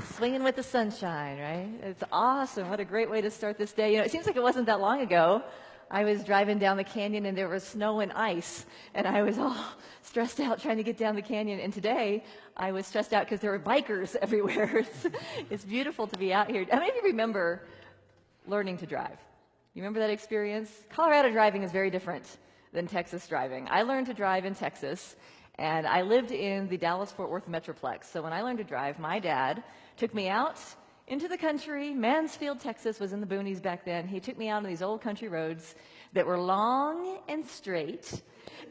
Swinging with the sunshine, right? It's awesome. What a great way to start this day. You know, it seems like it wasn't that long ago. I was driving down the canyon and there was snow and ice, and I was all stressed out trying to get down the canyon. And today, I was stressed out because there were bikers everywhere. It's beautiful to be out here. How many of you remember learning to drive? You remember that experience? Colorado driving is very different than Texas driving. I learned to drive in Texas, and I lived in the Dallas-Fort Worth Metroplex. So when I learned to drive, my dad took me out into the country. Mansfield, Texas was in the boonies back then. He took me out on these old country roads that were long and straight,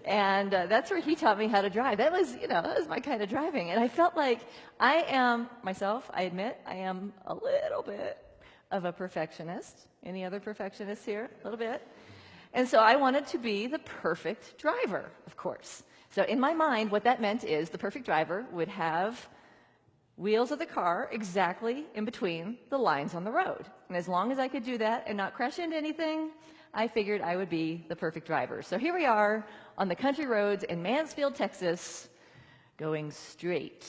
and that's where he taught me how to drive. That was, that was my kind of driving. And I felt like I am, myself, I admit, I am a little bit of a perfectionist. Any other perfectionists here? A little bit. And so I wanted to be the perfect driver, of course. So in my mind, what that meant is the perfect driver would have wheels of the car exactly in between the lines on the road. And as long as I could do that and not crash into anything, I figured I would be the perfect driver. So here we are on the country roads in Mansfield, Texas, going straight,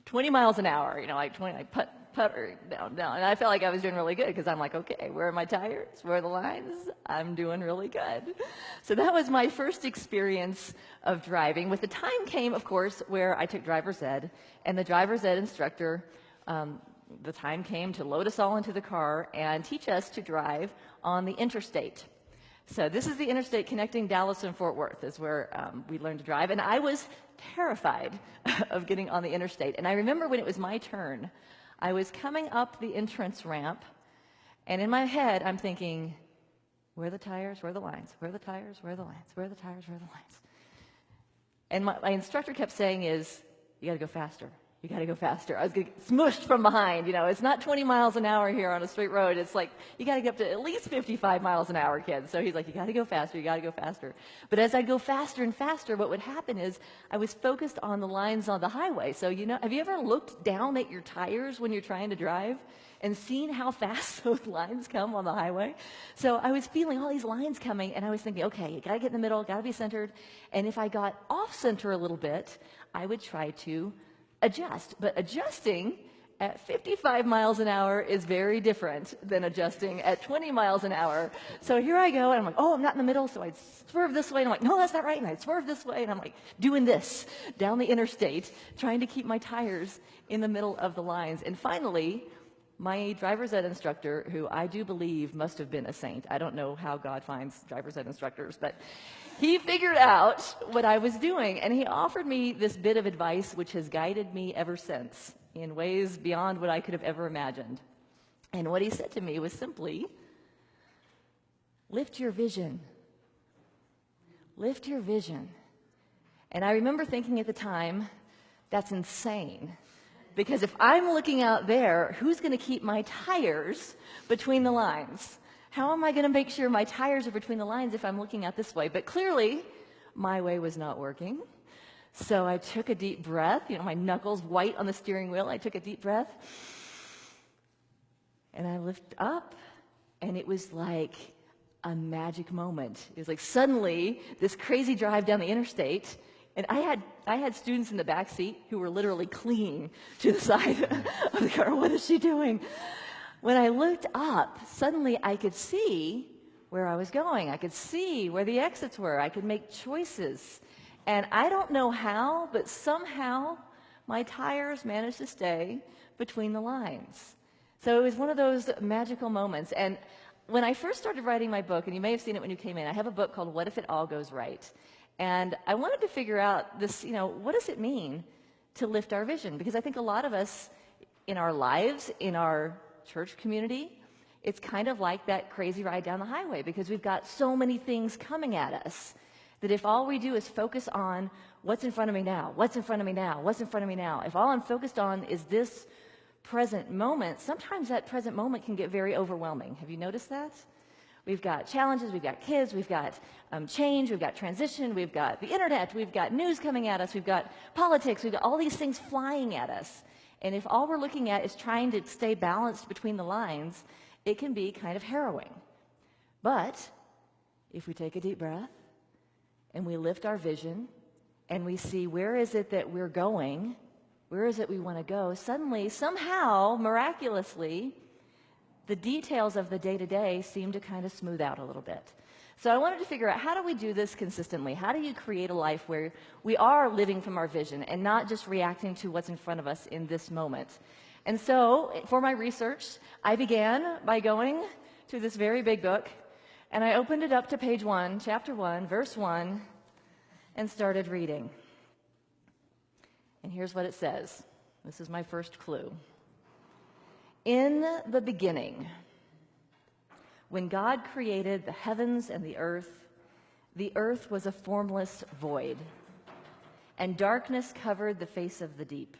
20 miles an hour, like 20, like putter down. And I felt like I was doing really good because I'm like, okay, where are my tires? Where are the lines? I'm doing really good. So that was my first experience of driving. With the time came, of course, where I took driver's ed, and the driver's ed instructor, the time came to load us all into the car and teach us to drive on the interstate. So this is the interstate connecting Dallas and Fort Worth, is where we learned to drive. And I was terrified of getting on the interstate. And I remember when it was my turn, I was coming up the entrance ramp, and in my head, I'm thinking, where are the tires? Where are the lines? Where are the tires? Where are the lines? Where are the tires? Where are the lines? And my instructor kept saying is, you got to go faster. You got to go faster. I was getting smushed from behind. It's not 20 miles an hour here on a straight road. It's like, you got to get up to at least 55 miles an hour, kids. So he's like, you got to go faster. You got to go faster. But as I go faster and faster, what would happen is I was focused on the lines on the highway. So, have you ever looked down at your tires when you're trying to drive and seen how fast those lines come on the highway? So I was feeling all these lines coming, and I was thinking, okay, you got to get in the middle, got to be centered. And if I got off center a little bit, I would try to adjust. But adjusting at 55 miles an hour is very different than adjusting at 20 miles an hour. So here I go, and I'm like, oh, I'm not in the middle, so I'd swerve this way, and I'm like, no, that's not right, and I'd swerve this way, and I'm like doing this down the interstate, trying to keep my tires in the middle of the lines. And finally, my driver's ed instructor, who I do believe must have been a saint. I don't know how God finds driver's ed instructors, but he figured out what I was doing, and he offered me this bit of advice which has guided me ever since in ways beyond what I could have ever imagined. And what he said to me was simply, lift your vision. Lift your vision. And I remember thinking at the time, that's insane. Because if I'm looking out there, who's going to keep my tires between the lines? How am I going to make sure my tires are between the lines if I'm looking out this way? But clearly, my way was not working. So I took a deep breath, my knuckles white on the steering wheel. I took a deep breath, and I lifted up, and it was like a magic moment. It was like suddenly this crazy drive down the interstate, and I had students in the back seat who were literally clinging to the side of the car. What is she doing? When I looked up, suddenly I could see where I was going. I could see where the exits were. I could make choices. And I don't know how, but somehow my tires managed to stay between the lines. So it was one of those magical moments. And when I first started writing my book, and you may have seen it when you came in, I have a book called What If It All Goes Right? And I wanted to figure out this, what does it mean to lift our vision? Because I think a lot of us in our lives, in our church community, it's kind of like that crazy ride down the highway because we've got so many things coming at us that if all we do is focus on what's in front of me now, what's in front of me now, what's in front of me now, if all I'm focused on is this present moment, sometimes that present moment can get very overwhelming. Have you noticed that? We've got challenges, we've got kids, we've got change, we've got transition, we've got the internet, we've got news coming at us, we've got politics, we've got all these things flying at us. And if all we're looking at is trying to stay balanced between the lines, it can be kind of harrowing. But if we take a deep breath and we lift our vision and we see where is it that we're going, where is it we want to go, suddenly, somehow, miraculously, the details of the day-to-day seem to kind of smooth out a little bit. So I wanted to figure out, how do we do this consistently? How do you create a life where we are living from our vision and not just reacting to what's in front of us in this moment? And so for my research, I began by going to this very big book, and I opened it up to page 1, chapter 1, verse 1, and started reading. And here's what it says. This is my first clue. In the beginning, when God created the heavens and the earth was a formless void, and darkness covered the face of the deep,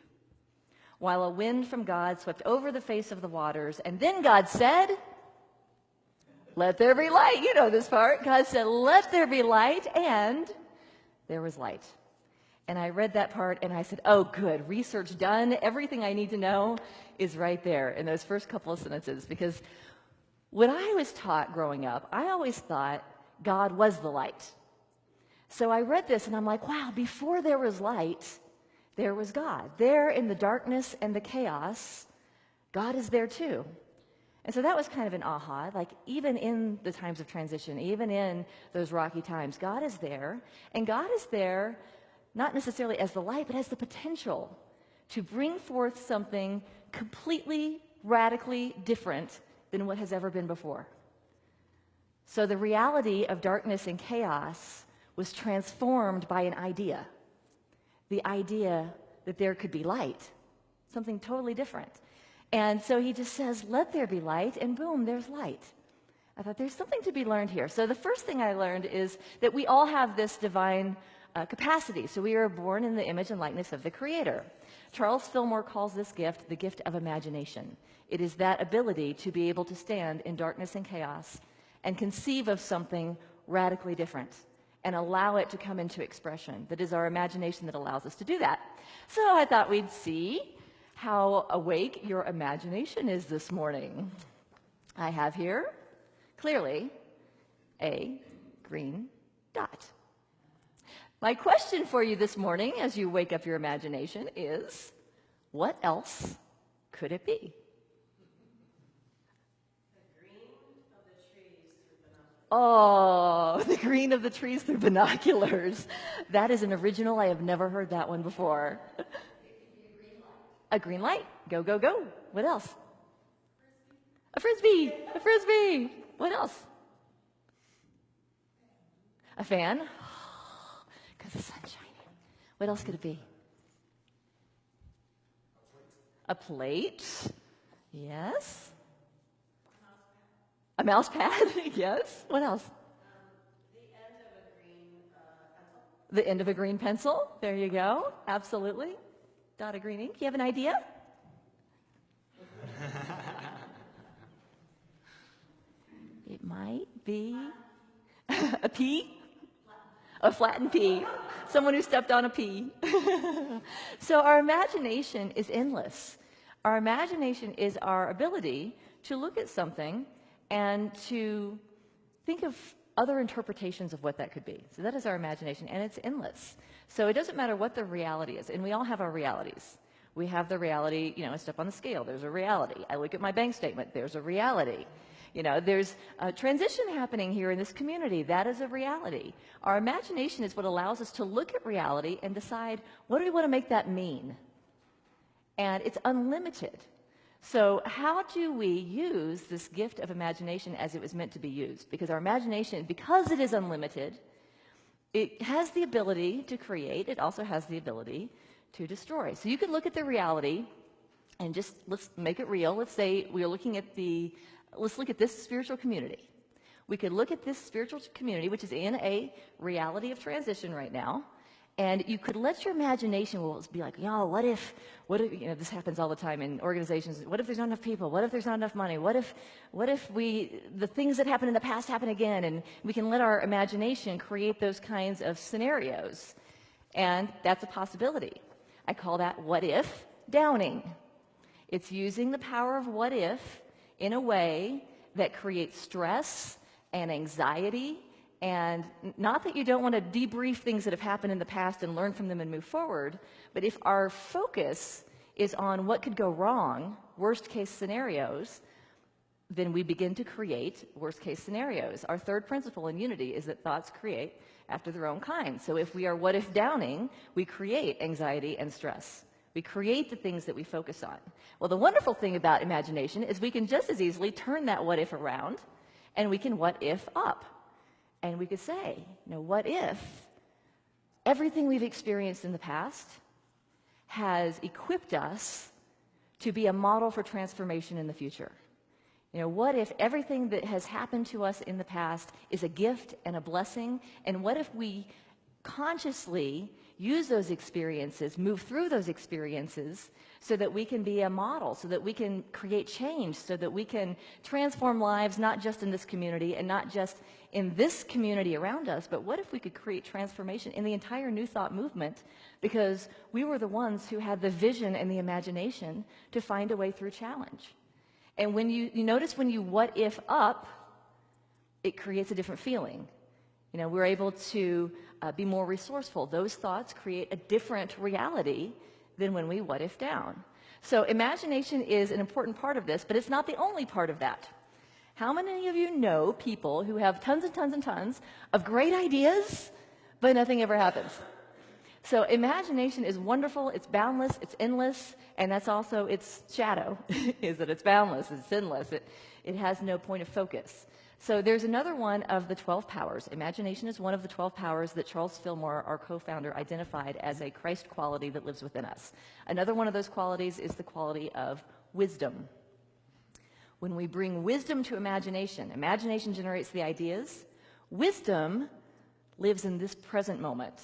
while a wind from God swept over the face of the waters. And then God said, "Let there be light." You know this part. God said, "Let there be light," and there was light. And I read that part and I said, oh, good, research done. Everything I need to know is right there in those first couple of sentences. Because when I was taught growing up, I always thought God was the light. So I read this and I'm like, wow, before there was light, there was God. There in the darkness and the chaos, God is there too. And so that was kind of an aha, like even in the times of transition, even in those rocky times, God is there. And God is there not necessarily as the light, but as the potential to bring forth something completely, radically different than what has ever been before. So the reality of darkness and chaos was transformed by an idea. The idea that there could be light, something totally different. And so he just says, let there be light, and boom, there's light. I thought there's something to be learned here. So the first thing I learned is that we all have this divine capacity. So we are born in the image and likeness of the Creator. Charles Fillmore calls this gift the gift of imagination. It is that ability to be able to stand in darkness and chaos and conceive of something radically different and allow it to come into expression. That is our imagination that allows us to do that. So I thought we'd see how awake your imagination is this morning. I have here, clearly, a green dot. My question for you this morning, as you wake up your imagination, is, what else could it be? The green of the trees through binoculars. Oh, the green of the trees through binoculars. That is an original. I have never heard that one before. It could be a green light. A green light. Go, go, go. What else? A frisbee. A frisbee. What else? A fan. Because the sun's shining. What else could it be? A plate. Yes. A mouse pad. Yes. What else? The end of a green pencil. The end of a green pencil. There you go. Absolutely. Dot of green ink. You have an idea? It might be a pea. A flattened pea. Someone who stepped on a pea. So our imagination is endless. Our imagination is our ability to look at something and to think of other interpretations of what that could be. So that is our imagination, and it's endless. So it doesn't matter what the reality is, and we all have our realities. We have the reality, I step on the scale, there's a reality. I look at my bank statement, there's a reality. There's a transition happening here in this community. That is a reality. Our imagination is what allows us to look at reality and decide, what do we want to make that mean? And it's unlimited. So how do we use this gift of imagination as it was meant to be used? Because our imagination, because it is unlimited, it has the ability to create. It also has the ability to destroy. So you could look at the reality and just, let's make it real. Let's say we're looking at let's look at this spiritual community. We could look at this spiritual community, which is in a reality of transition right now, and you could let your imagination be like, what if, this happens all the time in organizations, what if there's not enough people? What if there's not enough money? What if the things that happened in the past happen again? And we can let our imagination create those kinds of scenarios. And that's a possibility. I call that what if downing. It's using the power of what if in a way that creates stress and anxiety, and not that you don't want to debrief things that have happened in the past and learn from them and move forward, but if our focus is on what could go wrong, worst case scenarios, then we begin to create worst case scenarios. Our third principle in Unity is that thoughts create after their own kind. So if we are what if downing, we create anxiety and stress. We create the things that we focus on. Well, the wonderful thing about imagination is we can just as easily turn that what if around, and we can what if up. And we could say, what if everything we've experienced in the past has equipped us to be a model for transformation in the future? What if everything that has happened to us in the past is a gift and a blessing? And what if we consciously use those experiences, move through those experiences so that we can be a model, so that we can create change, so that we can transform lives not just in this community and not just in this community around us, but what if we could create transformation in the entire New Thought movement because we were the ones who had the vision and the imagination to find a way through challenge? And when you notice when you what if up, it creates a different feeling. We're able to be more resourceful. Those thoughts create a different reality than when we what if down. So imagination is an important part of this, but it's not the only part of that. How many of you know people who have tons and tons and tons of great ideas, but nothing ever happens? So imagination is wonderful, it's boundless, it's endless, and that's also its shadow, is that it's boundless, it's endless, it has no point of focus. So there's another one of the 12 powers. Imagination is one of the 12 powers that Charles Fillmore, our co-founder, identified as a Christ quality that lives within us. Another one of those qualities is the quality of wisdom. When we bring wisdom to imagination, imagination generates the ideas. Wisdom lives in this present moment.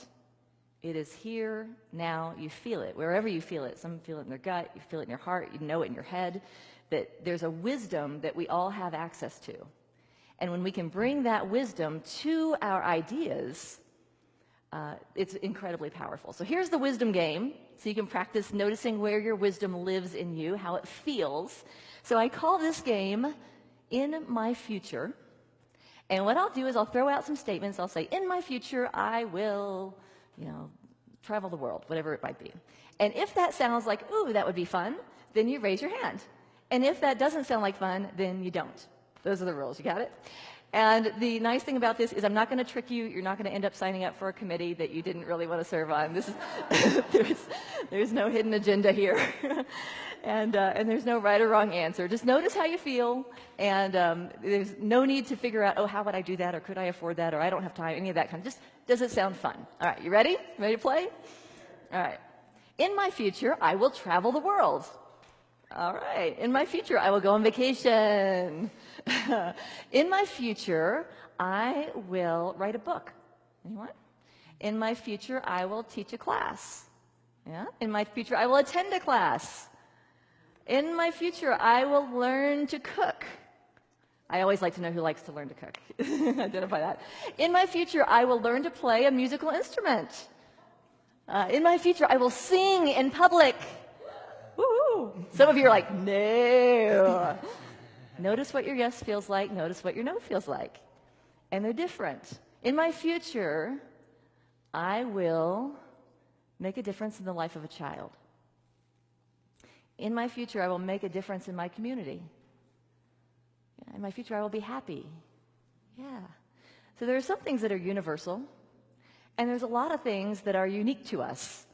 It is here, now, you feel it, wherever you feel it. Some feel it in their gut, you feel it in your heart, you know it in your head, that there's a wisdom that we all have access to. And when we can bring that wisdom to our ideas, it's incredibly powerful. So here's the wisdom game, so you can practice noticing where your wisdom lives in you, how it feels. So I call this game In My Future. And what I'll do is I'll throw out some statements. I'll say, in my future, I will, travel the world, whatever it might be. And if that sounds like, ooh, that would be fun, then you raise your hand. And if that doesn't sound like fun, then you don't. Those are the rules. You got it? And the nice thing about this is I'm not going to trick you. You're not going to end up signing up for a committee that you didn't really want to serve on. This is there's no hidden agenda here. And there's no right or wrong answer. Just notice how you feel, and there's no need to figure out, oh, how would I do that, or could I afford that, or I don't have time, any of that kind of, just, does it sound fun? All right, you ready? Ready to play? All right. In my future, I will travel the world. All right. In my future, I will go on vacation. In my future, I will write a book. Anyone? In my future, I will teach a class. Yeah? In my future, I will attend a class. In my future, I will learn to cook. I always like to know who likes to learn to cook. Identify that. In my future, I will learn to play a musical instrument. In my future, I will sing in public. Woo-hoo. Some of you are like, no. Notice what your yes feels like. Notice what your no feels like. And they're different. In my future, I will make a difference in the life of a child. In my future, I will make a difference in my community. In my future, I will be happy. Yeah. So there are some things that are universal, and there's a lot of things that are unique to us.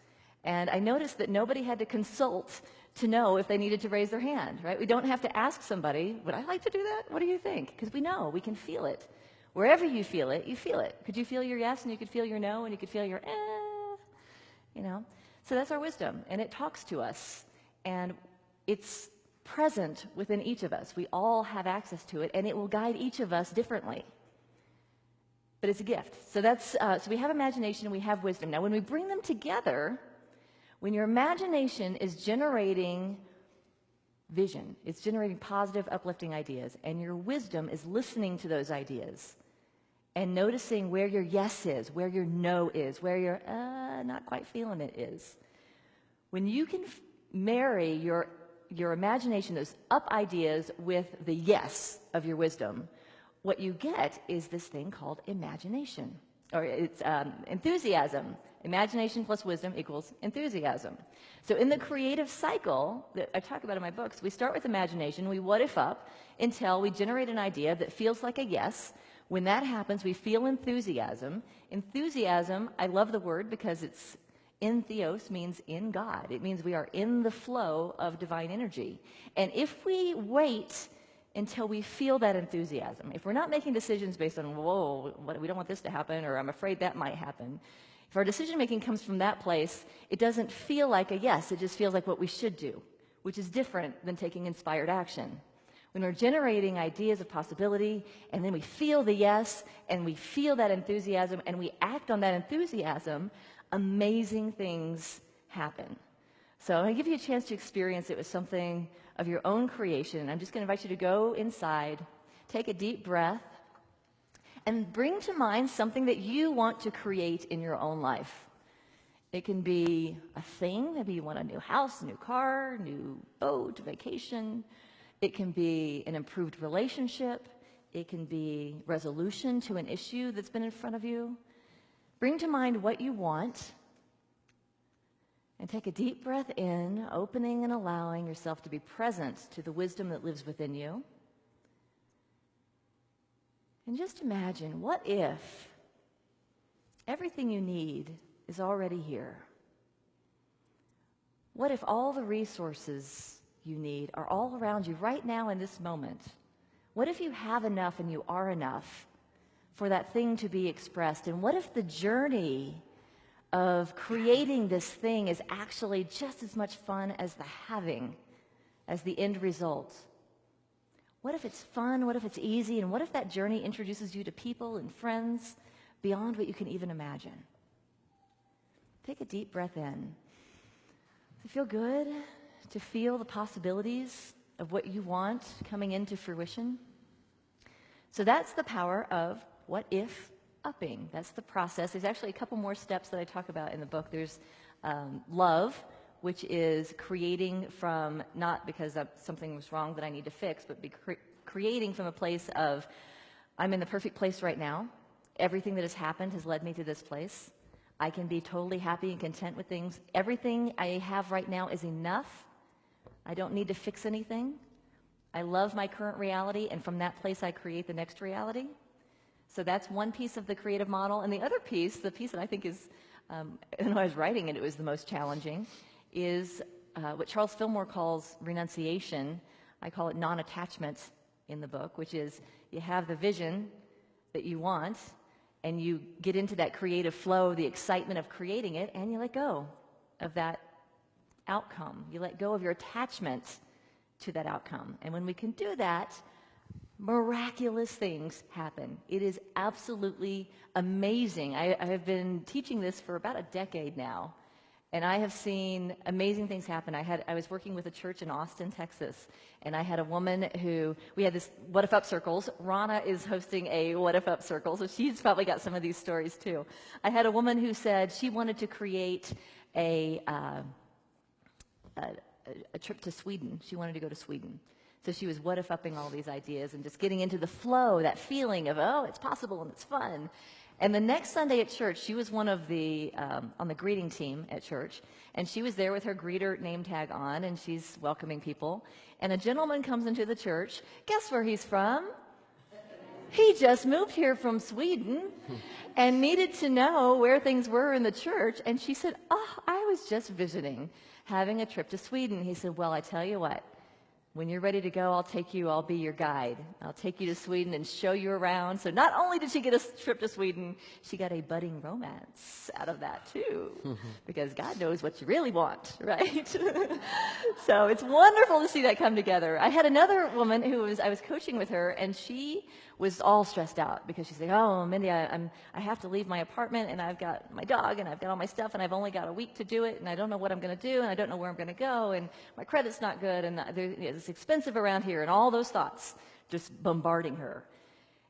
And I noticed that nobody had to consult to know if they needed to raise their hand, right? We don't have to ask somebody, would I like to do that? What do you think? Because we know, we can feel it. Wherever you feel it, you feel it. Could you feel your yes, and you could feel your no, and you could feel your So that's our wisdom, and it talks to us. And it's present within each of us. We all have access to it, and it will guide each of us differently. But it's a gift. So so we have imagination and we have wisdom. Now, when we bring them together, when your imagination is generating vision, it's generating positive, uplifting ideas, and your wisdom is listening to those ideas and noticing where your yes is, where your no is, where your not quite feeling it is. When you can marry your imagination, those up ideas, with the yes of your wisdom, what you get is this thing called imagination, or it's enthusiasm, Imagination plus wisdom equals enthusiasm. So in the creative cycle that I talk about in my books, we start with imagination, we what if up until we generate an idea that feels like a yes. When that happens, we feel enthusiasm. Enthusiasm, I love the word because it's in theos means in God. It means we are in the flow of divine energy. And if we wait until we feel that enthusiasm, if we're not making decisions based on, whoa, we don't want this to happen, or I'm afraid that might happen, if our decision making comes from that place, it doesn't feel like a yes, it just feels like what we should do, which is different than taking inspired action. When we're generating ideas of possibility, and then we feel the yes, and we feel that enthusiasm, and we act on that enthusiasm, amazing things happen. So I'm going to give you a chance to experience it with something of your own creation. I'm just going to invite you to go inside, take a deep breath, and bring to mind something that you want to create in your own life. It can be a thing. Maybe you want a new house, new car, new boat, vacation. It can be an improved relationship. It can be resolution to an issue that's been in front of you. Bring to mind what you want and take a deep breath in, opening and allowing yourself to be present to the wisdom that lives within you. And just imagine, what if everything you need is already here? What if all the resources you need are all around you right now in this moment? What if you have enough and you are enough for that thing to be expressed? And what if the journey of creating this thing is actually just as much fun as the having, as the end result? What if it's fun? What if it's easy? And what if that journey introduces you to people and friends beyond what you can even imagine? Take a deep breath in. Does it feel good to feel the possibilities of what you want coming into fruition? So that's the power of what if upping. That's the process. There's actually a couple more steps that I talk about in the book. There's love, which is creating from, not because something was wrong that I need to fix, but creating from a place of, I'm in the perfect place right now. Everything that has happened has led me to this place. I can be totally happy and content with things. Everything I have right now is enough. I don't need to fix anything. I love my current reality, and from that place I create the next reality. So that's one piece of the creative model. And the other piece, the piece that I think is, when I was writing it, it was the most challenging, is what Charles Fillmore calls renunciation. I call it non-attachment in the book, which is you have the vision that you want, and you get into that creative flow, the excitement of creating it, and you let go of that outcome. You let go of your attachment to that outcome. And when we can do that, miraculous things happen. It is absolutely amazing. I have been teaching this for about a decade now, and I have seen amazing things happen. I was working with a church in Austin, Texas, and I had a woman who, we had this What If Up Circles. Rana is hosting a What If Up Circle, so she's probably got some of these stories too. I had a woman who said she wanted to create a trip to Sweden. She wanted to go to Sweden. So she was what if upping all these ideas and just getting into the flow, that feeling of, oh, it's possible and it's fun. And the next Sunday at church, she was one of the, on the greeting team at church, and she was there with her greeter name tag on, and she's welcoming people. And a gentleman comes into the church. Guess where he's from? He just moved here from Sweden and needed to know where things were in the church. And she said, oh, I was just visiting, having a trip to Sweden. He said, well, I tell you what, when you're ready to go, I'll be your guide. I'll take you to Sweden and show you around. So not only did she get a trip to Sweden, she got a budding romance out of that too, because God knows what you really want, right? So it's wonderful to see that come together. I had another woman I was coaching with her, and she was all stressed out because she's like, oh, Mindy, I have to leave my apartment, and I've got my dog, and I've got all my stuff, and I've only got a week to do it, and I don't know what I'm going to do, and I don't know where I'm going to go, and my credit's not good, and it's expensive around here, and all those thoughts just bombarding her.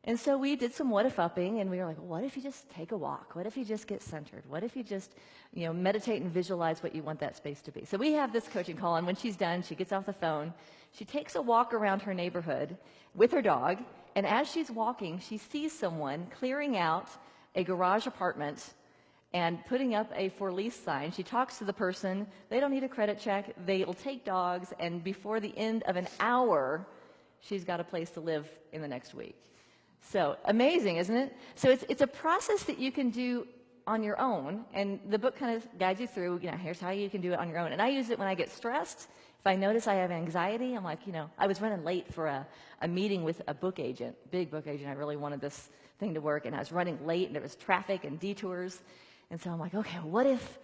And so we did some what if upping, and we were like, well, what if you just take a walk? What if you just get centered? What if you just, meditate and visualize what you want that space to be? So we have this coaching call, and when she's done, she gets off the phone. She takes a walk around her neighborhood with her dog, and as she's walking, she sees someone clearing out a garage apartment and putting up a for lease sign. She talks to the person. They don't need a credit check. They will take dogs, and before the end of an hour, she's got a place to live in the next week. So amazing, isn't it? So it's a process that you can do on your own, and the book kind of guides you through, here's how you can do it on your own. And I use it when I get stressed. If I notice I have anxiety, I'm like, I was running late for a meeting with a book agent, big book agent. I really wanted this thing to work, and I was running late, and there was traffic and detours. And so I'm like, okay, what if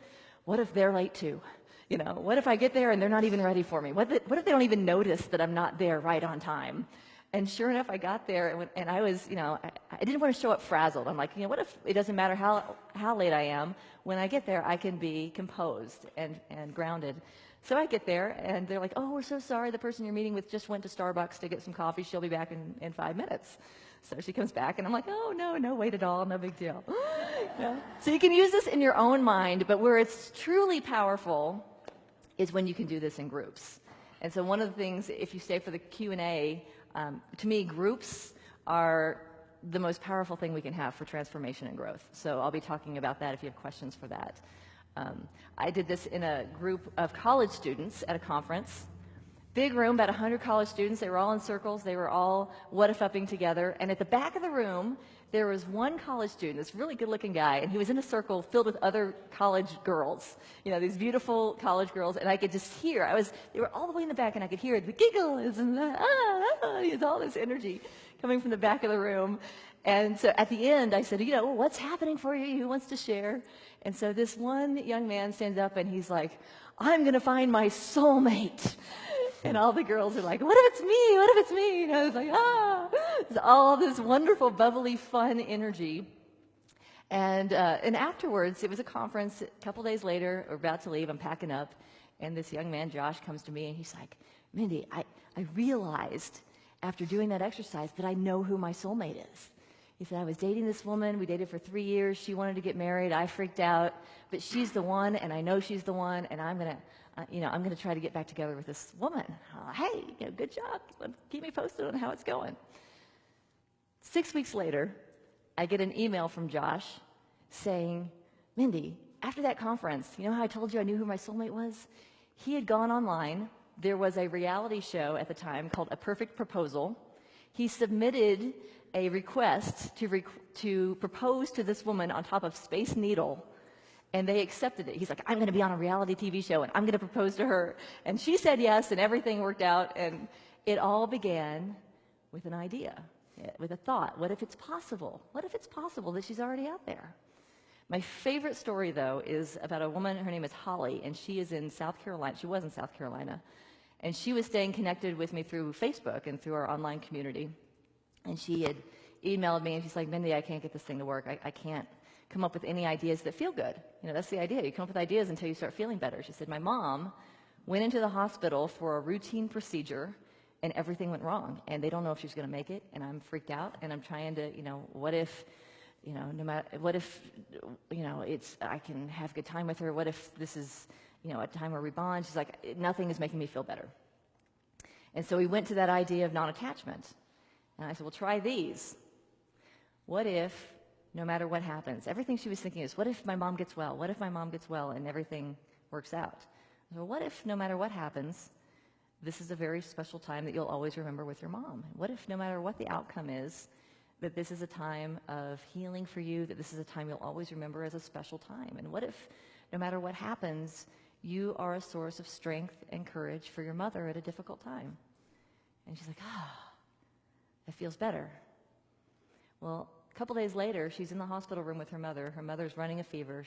they're late too? What if I get there and they're not even ready for me? What if they don't even notice that I'm not there right on time? And sure enough, I got there, and I was, I didn't want to show up frazzled. I'm like, what if it doesn't matter how late I am? When I get there, I can be composed and grounded. So I get there, and they're like, oh, we're so sorry. The person you're meeting with just went to Starbucks to get some coffee. She'll be back in 5 minutes. So she comes back, and I'm like, oh, no wait at all. No big deal. So you can use this in your own mind, but where it's truly powerful is when you can do this in groups. And so one of the things, if you stay for the Q&A, to me, groups are the most powerful thing we can have for transformation and growth. So I'll be talking about that if you have questions for that. I did this in a group of college students at a conference. Big room, about 100 college students. They were all in circles. They were all what-if-upping together. And at the back of the room, there was one college student, this really good-looking guy, and he was in a circle filled with other college girls, these beautiful college girls, and I could just hear, they were all the way in the back, and I could hear the giggles and the, all this energy coming from the back of the room. And so at the end, I said, what's happening for you? Who wants to share? And so this one young man stands up, and he's like, I'm going to find my soulmate. And all the girls are like, what if it's me? What if it's me? It's like, It's all this wonderful, bubbly, fun energy. And afterwards, it was a conference. A couple days later, we're about to leave. I'm packing up. And this young man, Josh, comes to me, and he's like, Mindy, I realized after doing that exercise that I know who my soulmate is. He said, I was dating this woman. We dated for 3 years. She wanted to get married. I freaked out. But she's the one, and I know she's the one, and I'm going to try to get back together with this woman. Hey, good job. Keep me posted on how it's going. 6 weeks later, I get an email from Josh saying, Mindy, after that conference, how I told you I knew who my soulmate was? He had gone online. There was a reality show at the time called A Perfect Proposal. He submitted a request to propose to this woman on top of Space Needle, and they accepted it. He's like, I'm going to be on a reality TV show, and I'm going to propose to her. And she said yes, and everything worked out, and it all began with an idea, with a thought. What if it's possible? What if it's possible that she's already out there? My favorite story, though, is about a woman. Her name is Holly, and she is in South Carolina. She was in South Carolina, and she was staying connected with me through Facebook and through our online community. And she had emailed me, and she's like, Mindy, I can't get this thing to work. I can't come up with any ideas that feel good. That's the idea. You come up with ideas until you start feeling better. She said, my mom went into the hospital for a routine procedure, and everything went wrong. And they don't know if she's going to make it, and I'm freaked out, and I'm trying to, what if, no matter, what if, I can have a good time with her? What if this is, a time where we bond? She's like, nothing is making me feel better. And so we went to that idea of non-attachment. And I said, well, try these. What if, no matter what happens, everything she was thinking is, what if my mom gets well? What if my mom gets well and everything works out? So what if, no matter what happens, this is a very special time that you'll always remember with your mom? What if, no matter what the outcome is, that this is a time of healing for you, that this is a time you'll always remember as a special time? And what if, no matter what happens, you are a source of strength and courage for your mother at a difficult time? And she's like, that feels better. Well, a couple days later, she's in the hospital room with her mother. Her mother's running a fever.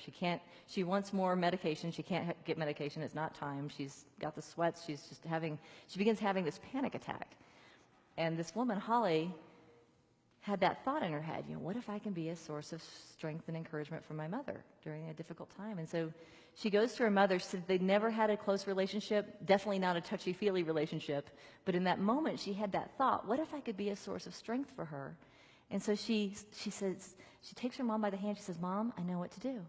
She wants more medication. She can't get medication. It's not time. She's got the sweats. She begins having this panic attack. And this woman, Holly, had that thought in her head, what if I can be a source of strength and encouragement for my mother during a difficult time? And so she goes to her mother. She said they never had a close relationship, definitely not a touchy-feely relationship. But in that moment, she had that thought, what if I could be a source of strength for her? And so she says, she takes her mom by the hand. She says, Mom, I know what to do.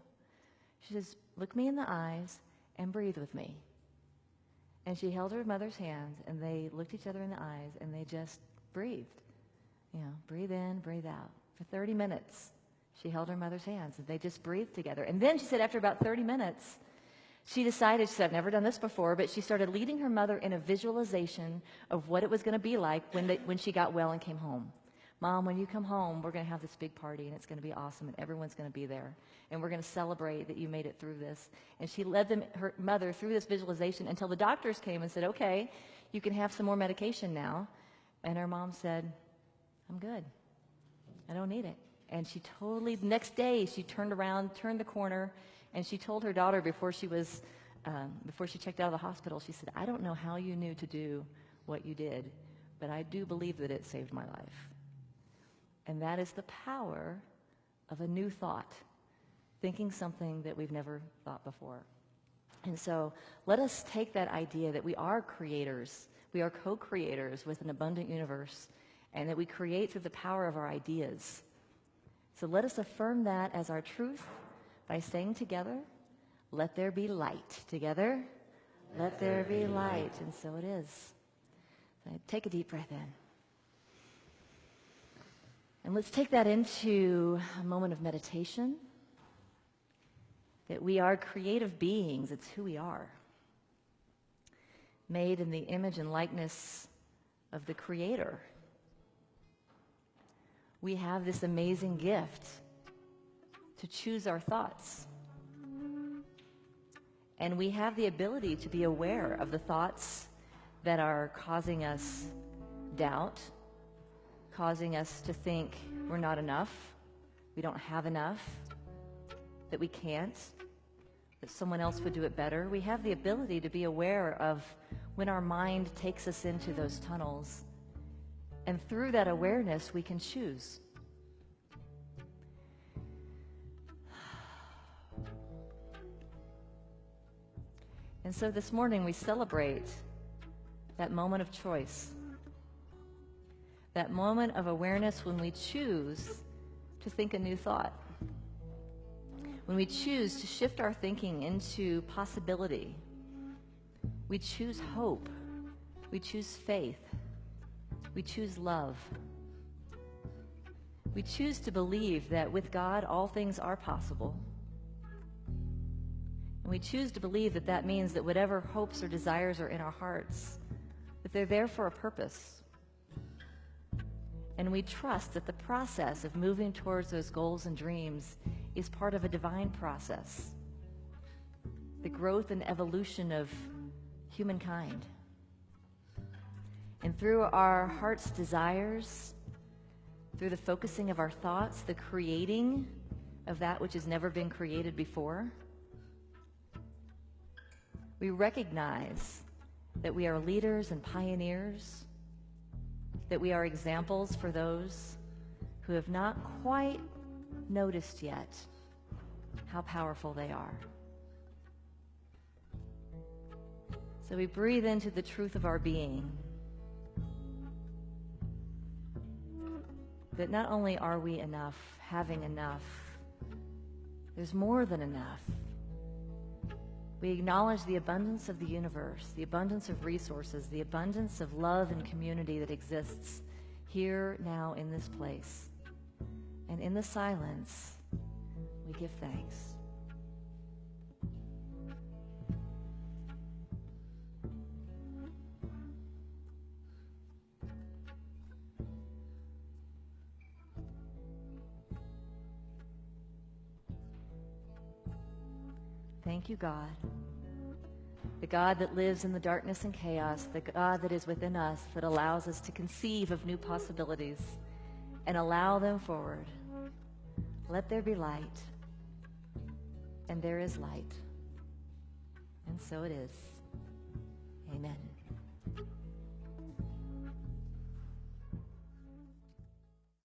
She says, look me in the eyes and breathe with me. And she held her mother's hands, and they looked each other in the eyes, and they just breathed. Breathe in, breathe out for 30 minutes. She held her mother's hands, and they just breathed together. And then she said after about 30 minutes, she decided, she said, I've never done this before, but she started leading her mother in a visualization of what it was going to be like when she got well and came home. Mom, when you come home, we're going to have this big party, and it's going to be awesome, and everyone's going to be there. And we're going to celebrate that you made it through this. And she led her mother through this visualization until the doctors came and said, okay, you can have some more medication now. And her mom said, I'm good. I don't need it. And she totally, the next day, she turned around, turned the corner, and she told her daughter before she checked out of the hospital, she said, I don't know how you knew to do what you did, but I do believe that it saved my life. And that is the power of a new thought, thinking something that we've never thought before. And so let us take that idea that we are creators, we are co-creators with an abundant universe, and that we create through the power of our ideas. So let us affirm that as our truth by saying together, let there be light. Together, let there be light. And so it is. So take a deep breath in. And let's take that into a moment of meditation, that we are creative beings. It's who we are. Made in the image and likeness of the Creator. We have this amazing gift to choose our thoughts. And we have the ability to be aware of the thoughts that are causing us doubt, causing us to think we're not enough, we don't have enough, that we can't, that someone else would do it better. We have the ability to be aware of when our mind takes us into those tunnels. And through that awareness, we can choose. And so this morning we celebrate that moment of choice, that moment of awareness when we choose to think a new thought, when we choose to shift our thinking into possibility. We choose hope, we choose faith, we choose love. We choose to believe that with God all things are possible. And we choose to believe that that means that whatever hopes or desires are in our hearts, that they're there for a purpose. And we trust that the process of moving towards those goals and dreams is part of a divine process, the growth and evolution of humankind. And through our heart's desires, through the focusing of our thoughts, the creating of that which has never been created before, we recognize that we are leaders and pioneers, that we are examples for those who have not quite noticed yet how powerful they are. So we breathe into the truth of our being, that not only are we enough, having enough, there's more than enough. We acknowledge the abundance of the universe, the abundance of resources, the abundance of love and community that exists here, now, in this place. And in the silence, we give thanks. Thank you, God. The God that lives in the darkness and chaos, the God that is within us, that allows us to conceive of new possibilities and allow them forward. Let there be light, and there is light. And so it is. Amen.